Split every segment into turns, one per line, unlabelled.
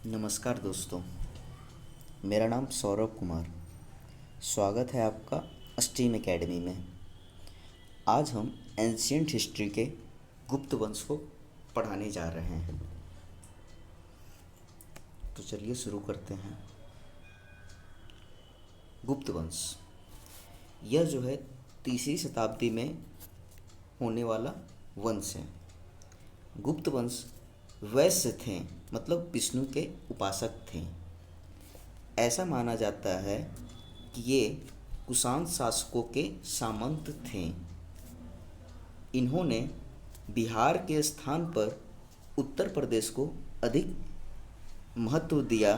नमस्कार दोस्तों, मेरा नाम सौरभ कुमार। स्वागत है आपका स्ट्रीम एकेडमी में। आज हम एंशियंट हिस्ट्री के गुप्त वंश को पढ़ाने जा रहे हैं। तो चलिए शुरू करते हैं। गुप्त वंश यह जो है तीसरी शताब्दी में होने वाला वंश है। गुप्त वंश वैश्य थे, मतलब विष्णु के उपासक थे। ऐसा माना जाता है कि ये कुषाण शासकों के सामंत थे। इन्होंने बिहार के स्थान पर उत्तर प्रदेश को अधिक महत्व दिया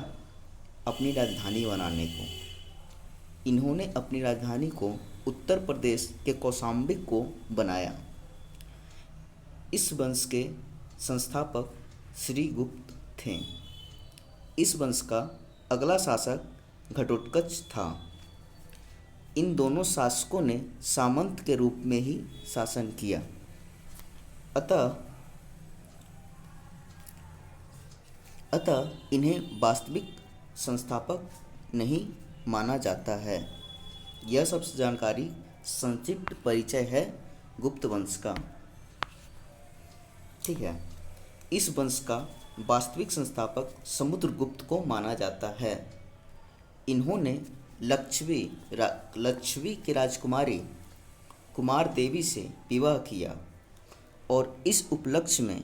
अपनी राजधानी बनाने को। इन्होंने अपनी राजधानी को उत्तर प्रदेश के कौशाम्बी को बनाया। इस वंश के संस्थापक श्री गुप्त थे। इस वंश का अगला शासक घटोत्कच था। इन दोनों शासकों ने सामंत के रूप में ही शासन किया। अतः इन्हें वास्तविक संस्थापक नहीं माना जाता है। यह सब जानकारी संक्षिप्त परिचय है गुप्त वंश का। ठीक है। इस वंश का वास्तविक संस्थापक समुद्रगुप्त को माना जाता है। इन्होंने लक्षवी की राजकुमारी कुमार देवी से विवाह किया और इस उपलक्ष्य में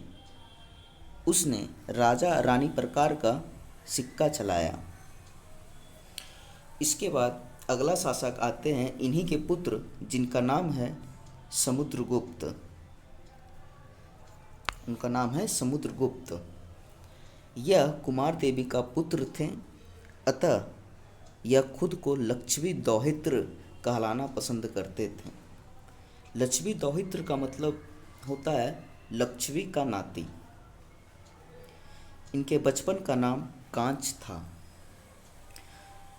उसने राजा रानी प्रकार का सिक्का चलाया। इसके बाद अगला शासक आते हैं इन्हीं के पुत्र, जिनका नाम है समुद्रगुप्त। उनका नाम है समुद्रगुप्त। यह कुमार देवी का पुत्र थे। अतः यह खुद को लक्षवी दौहित्र कहलाना पसंद करते थे। लक्षवी दौहित्र का मतलब होता है लक्षवी का नाती। इनके बचपन का नाम कांच था।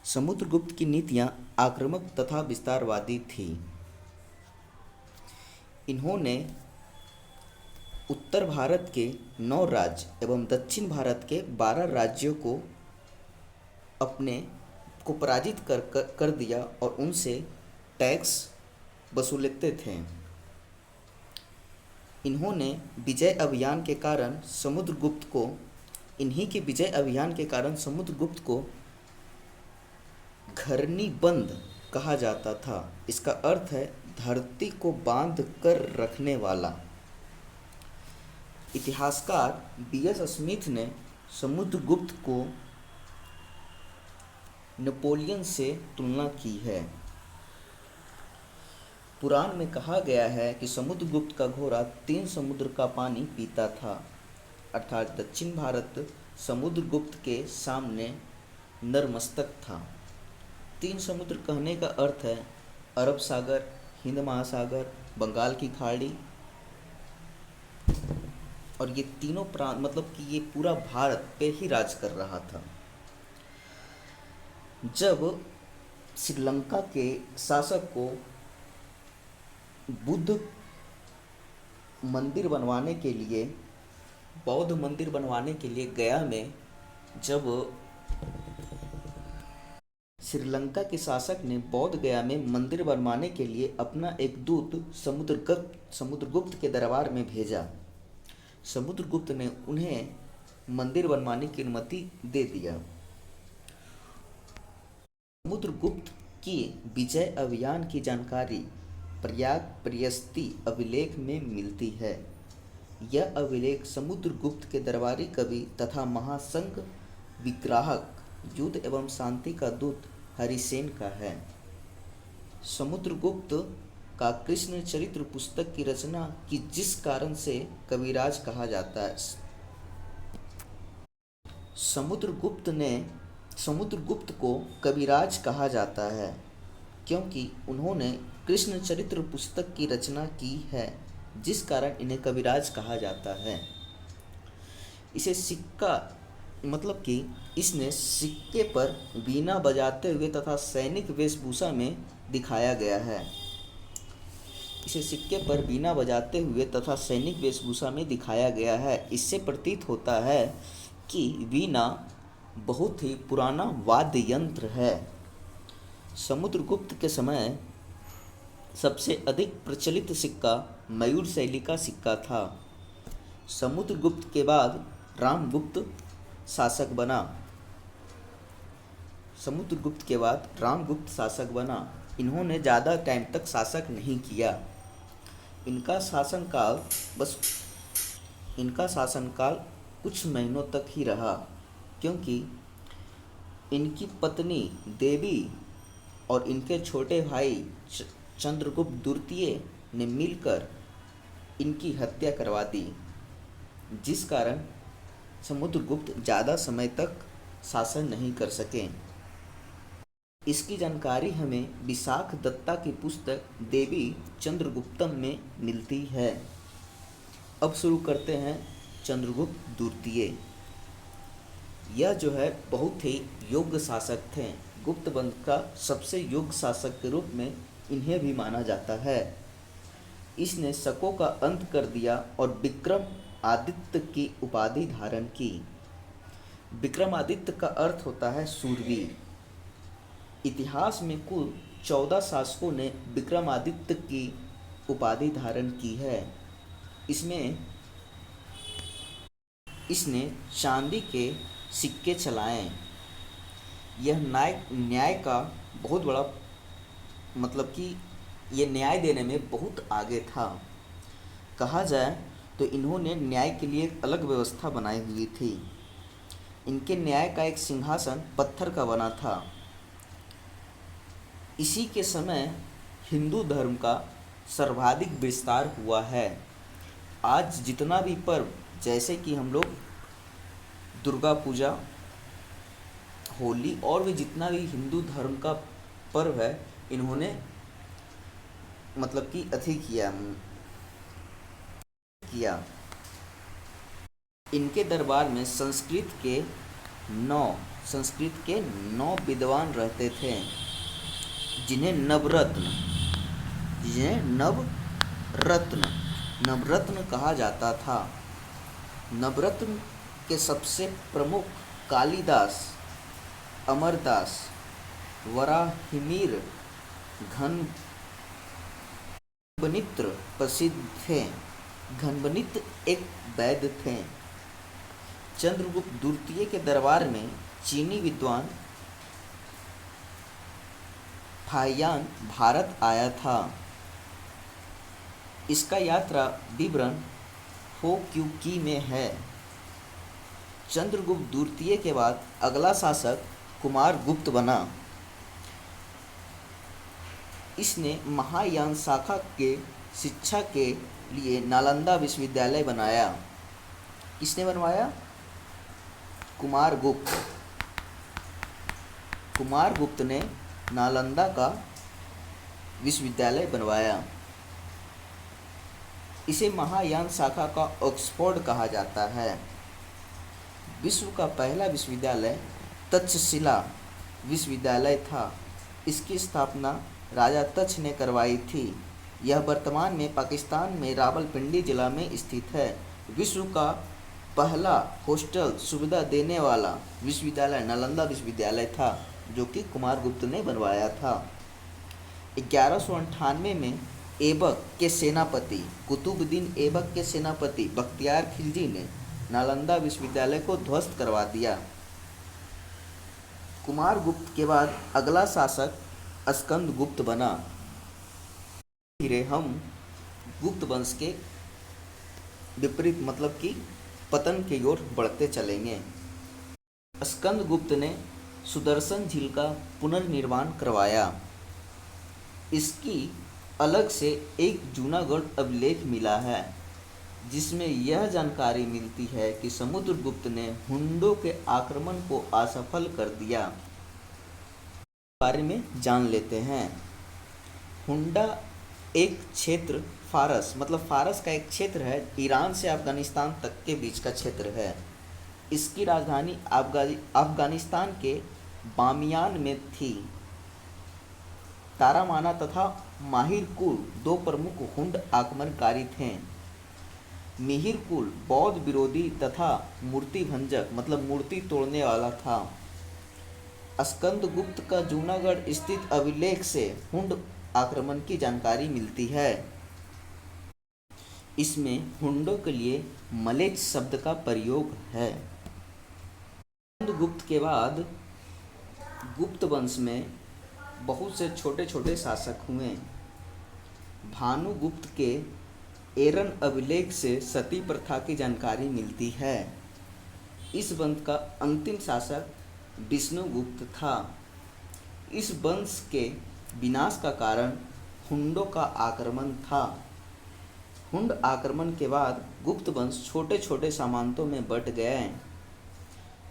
समुद्रगुप्त की नीतियां आक्रामक तथा विस्तारवादी थी। इन्होंने उत्तर भारत के 9 राज्य एवं दक्षिण भारत के 12 राज्यों को अपने को पराजित कर दिया और उनसे टैक्स वसूलते थे। इन्हीं के विजय अभियान के कारण समुद्रगुप्त को घरनीबंद कहा जाता था। इसका अर्थ है धरती को बांध कर रखने वाला। इतिहासकार B.S. स्मिथ ने समुद्रगुप्त को नेपोलियन से तुलना की है। पुराण में कहा गया है कि समुद्रगुप्त का घोड़ा 3 समुद्र का पानी पीता था, अर्थात दक्षिण भारत समुद्रगुप्त के सामने नतमस्तक था। 3 समुद्र कहने का अर्थ है अरब सागर, हिंद महासागर, बंगाल की खाड़ी। और ये तीनों प्रांत मतलब कि ये पूरा भारत पे ही राज कर रहा था। जब श्रीलंका के शासक को बुद्ध मंदिर बनवाने के लिए, बौद्ध मंदिर बनवाने के लिए गया में जब श्रीलंका के शासक ने बौद्ध गया में मंदिर बनवाने के लिए अपना एक दूत समुद्रगुप्त के दरबार में भेजा। समुद्रगुप्त ने उन्हें मंदिर बनवाने की अनुमति दे दिया। समुद्रगुप्त की विजय अभियान की जानकारी प्रयाग प्रयस्ती अभिलेख में मिलती है। यह अभिलेख समुद्रगुप्त के दरबारी कवि तथा महासंघ विग्राहक, युद्ध एवं शांति का दूत हरिसेन का है। समुद्रगुप्त का कृष्ण चरित्र पुस्तक की रचना की, जिस कारण से कविराज कहा जाता है। समुद्रगुप्त को कविराज कहा जाता है क्योंकि उन्होंने कृष्ण चरित्र पुस्तक की रचना की है, जिस कारण इन्हें कविराज कहा जाता है। इसे सिक्का मतलब कि इसने सिक्के पर वीणा बजाते हुए तथा सैनिक वेशभूषा में दिखाया गया है। इसे सिक्के पर वीणा बजाते हुए तथा सैनिक वेशभूषा में दिखाया गया है। इससे प्रतीत होता है कि वीणा बहुत ही पुराना वाद्य यंत्र है। समुद्रगुप्त के समय सबसे अधिक प्रचलित सिक्का मयूर शैली का सिक्का था। समुद्रगुप्त के बाद रामगुप्त शासक बना। समुद्रगुप्त के बाद रामगुप्त शासक बना। इन्होंने ज़्यादा टाइम तक शासक नहीं किया। इनका शासनकाल बस इनका शासनकाल कुछ महीनों तक ही रहा, क्योंकि इनकी पत्नी देवी और इनके छोटे भाई चंद्रगुप्त द्वितीय ने मिलकर इनकी हत्या करवा दी, जिस कारण समुद्रगुप्त ज़्यादा समय तक शासन नहीं कर सके। इसकी जानकारी हमें विशाख दत्ता की पुस्तक देवी चंद्रगुप्तम में मिलती है। अब शुरू करते हैं चंद्रगुप्त द्वितीय। यह जो है बहुत ही योग्य शासक थे। गुप्त वंश का सबसे योग्य शासक के रूप में इन्हें भी माना जाता है। इसने शकों का अंत कर दिया और विक्रम आदित्य की उपाधि धारण की। विक्रमादित्य का अर्थ होता है सूरवीर। इतिहास में कुल 14 शासकों ने विक्रमादित्य की उपाधि धारण की है। इसने चांदी के सिक्के चलाए। यह न्याय का बहुत बड़ा मतलब कि ये न्याय देने में बहुत आगे था। कहा जाए तो इन्होंने न्याय के लिए एक अलग व्यवस्था बनाई हुई थी। इनके न्याय का एक सिंहासन पत्थर का बना था। इसी के समय हिंदू धर्म का सर्वाधिक विस्तार हुआ है। आज जितना भी पर्व, जैसे कि हम लोग दुर्गा पूजा, होली और भी जितना भी हिंदू धर्म का पर्व है, इन्होंने मतलब कि किया। इनके दरबार में संस्कृत के 9 विद्वान रहते थे, जिन्हें नवरत्न कहा जाता था। नवरत्न के सबसे प्रमुख कालिदास, अमरदास, वराहमिहिर, घनबनित्र प्रसिद्ध थे। घनबनित्र एक वैद्य थे। चंद्रगुप्त द्वितीय के दरबार में चीनी विद्वान फाहियान भारत आया था। इसका यात्रा विवरण हो क्यू की में है। चंद्रगुप्त द्वितीय के बाद अगला शासक कुमारगुप्त बना। इसने महायान शाखा के शिक्षा के लिए नालंदा विश्वविद्यालय बनाया। किसने बनवाया? कुमारगुप्त ने नालंदा का विश्वविद्यालय बनवाया। इसे महायान शाखा का ऑक्सफोर्ड कहा जाता है। विश्व का पहला विश्वविद्यालय तक्षशिला विश्वविद्यालय था। इसकी स्थापना राजा तक्ष ने करवाई थी। यह वर्तमान में पाकिस्तान में रावलपिंडी जिला में स्थित है। विश्व का पहला हॉस्टल सुविधा देने वाला विश्वविद्यालय नालंदा विश्वविद्यालय था, जो कि कुमारगुप्त ने बनवाया था। 1198 में ऐबक के सेनापति कुतुबुद्दीन ऐबक के सेनापति बख्तियार खिलजी ने नालंदा विश्वविद्यालय को ध्वस्त करवा दिया। कुमारगुप्त के बाद अगला शासक स्कंदगुप्त बना। धीरे हम गुप्त वंश के विपरीत मतलब कि पतन की ओर बढ़ते चलेंगे। स्कंदगुप्त ने सुदर्शन झील का पुनर्निर्माण करवाया। इसकी अलग से एक जूनागढ़ अभिलेख मिला है, जिसमें यह जानकारी मिलती है कि समुद्रगुप्त ने हुंडों के आक्रमण को असफल कर दिया। बारे में जान लेते हैं। हुंडा एक क्षेत्र फारस का एक क्षेत्र है। ईरान से अफगानिस्तान तक के बीच का क्षेत्र है। इसकी राजधानी अफगानिस्तान के बामियान में थी। तारामाना तथा माहिर कुर 2 प्रमुख हुंड आक्रमणकारी थे। मिहिर कुल बौद्ध विरोधी तथा मूर्ति भंजक मतलब मूर्ति तोड़ने वाला था। स्कंदगुप्त का जूनागढ़ स्थित अभिलेख से हुंड आक्रमण की जानकारी मिलती है। इसमें हुंडों के लिए मलेच्छ शब्द का प्रयोग है। स्कंदगुप्त के बाद गुप्त वंश में बहुत से छोटे छोटे शासक हुए। भानुगुप्त के एरन अभिलेख से सती प्रथा की जानकारी मिलती है। इस वंश का अंतिम शासक विष्णुगुप्त था। इस वंश के विनाश का कारण हुंडों का आक्रमण था। हुंड आक्रमण के बाद गुप्त वंश छोटे छोटे सामंतों में बंट गए,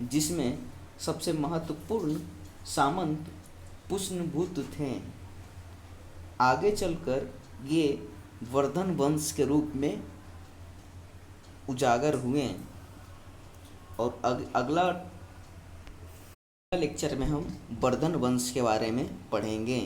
जिसमें सबसे महत्वपूर्ण सामंत पुष्यभूत थे। आगे चलकर ये वर्धन वंश के रूप में उजागर हुए और अगला लेक्चर में हम वर्धन वंश के बारे में पढ़ेंगे।